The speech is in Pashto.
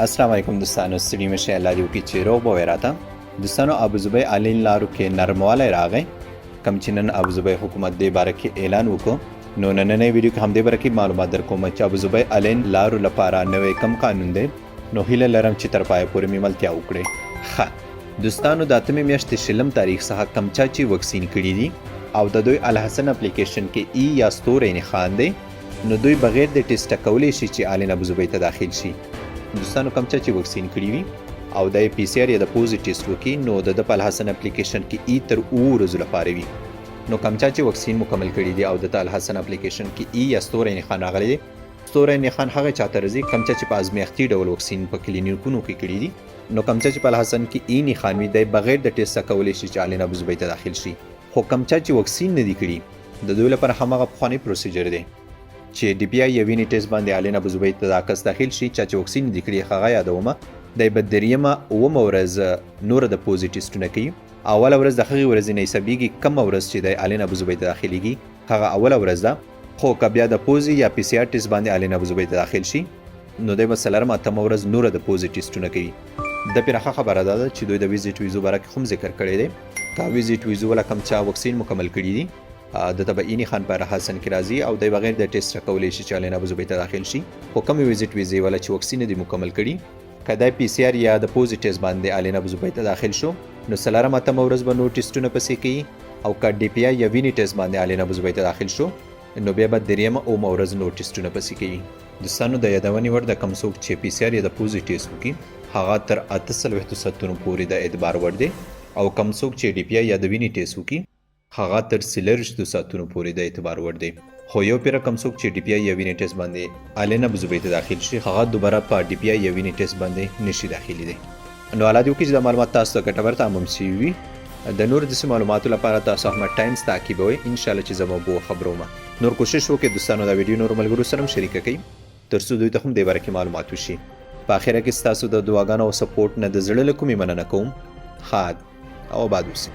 السلام علیکم دوستانو، ستړي مشه. الله دې وکړي چې روغ به وئ راته. دوستانو، ابوظبي آنلاین لارو کې نرموالی راغی. کوم چې نن ابوظبي حکومت دې باره کې اعلان وکړو، نو نننۍ ویډیو کې همدې باره کې معلومات در کوم چې ابوظبي آنلاین لارو لپاره نوی کم قانون دی. نو هیله لرم چې تر پایه پورې مې ملتیا وکړئ. ښه دوستانو، د اتمې میاشتې شلم تاریخ څخه کم چا چې وکسین کړي دي او د دوی الحسن اپلیکیشن کې ای یا ستوری نښان دی، نو دوی بغیر د ټیسټه کولی شي چې آنلاین ابوظبي ته داخل شي. دوستانو، کوم چا چې وکسین کړي وي او د پی سی آر یا د پوزیټیو ټیسټ وکړي، نو د په الحسن اپلیکیشن کې ای تر 2 ورځو لپاره وي. نو کوم چا چې وکسین مکمل کړي دي او د الحسن اپلیکیشن کې ای یا ستوری نښان راغلی دی، ستوری نښان هغه چاته راځي کوم چا چې په ازمیښتي ډول وکسین په کلینیکونو کې کړي دي. نو کوم چا چې په الحسن کې ای نښان وي، دی بغیر د ټیسټ کولی شي چې آنلاین ابوظبي ته داخل شي. خو کوم چا چې وکسین نه دي کړي، د دوی لپاره هماغه پخوانی پروسیجر دی چې ډي پی آی یا وینې ټیسټ باندې آنلاین ابوظبي ته دا کس داخل شي. چا چې وکسین دي کړي هغه یادومه، دی به دریمه اومه ورځ نور د پوزیټیو ټیسټونه کوي. اوله ورځ د هغې ورځې نه حسابېږي کومه ورځ چې دی آنلاین ابوظبي ته داخلیږي هغه اوله ورځ ده. خو که بیا د پوزي یا پی سی آر ټیسټ باندې آنلاین ابوظبي ته داخل شي، نو دی به څلرمه اتمه ورځ نور د پوزیټیو ټیسټونه کوي. د پرې ښه خبره دا ده چې دوی د ویزیټ ویزو باره کې هم ذکر کړی دی. که ویزیټ ویزو والا کوم چا وکسین مکمل کړي دي، د ته به ای نښان په الحسن کې راځي او دی بغیر د ټیسټ کولی شي چې آنلاین ابوظبي ته داخل شي. خو کومې ویزیټ ویزې والا چې وکسین دي مکمل کړي، که دی پی سی آر یا د پوزیټیو ټیسټ باندې آنلاین ابوظبي ته داخل شو، نو څلرمه اتمه ورځ به نور ټیسټونه پسې کوي. او که ډي پی آی یا وینې ټیسټ باندې آنلاین ابوظبي ته داخل شو، نو بیا به دریمه اومه ورځ نور ټیسټونه پسې کوي. دوستانو، د یادونې وړ د کوم څوک چې پی سی آر یا د پوزیټیو ټیسټ وکړي، هغه تر 48 ساعتونو پورې د اعتبار وړ دی. او کوم څوک چې ډي پی آی یا د وینې ټیسټ وکړي، هغه تر 40 ساعتونو پورې د اعتبار وړ دی. خو یو پیره کوم څوک چې ډي پی آی یا وینې ټیسټ باندې آنلاین ابوظبي ته داخل شي، هغه دوباره په ډي پی آی یا وینې ټیسټ باندې نشي داخلي دی. نو الله دې وکړي چې دا معلومات تاسو ته ګټور تمام شوي وي. د نور داسې معلوماتو لپاره تاسو احمد ټایمز تعقیبوئ، انشاءالله چې زه مو خبرومه. نور کوشش وکړئ دوستانو دا ویډیو نور ملګرو سره هم شریکه کړئ، تر څو دوی ته هم دې باره کې معلومات وشي. په اخره کې ستاسو د دعاګانو او سپورټ نه د زړه له کومې مننه کوم. ښاد او آباد اوسئ.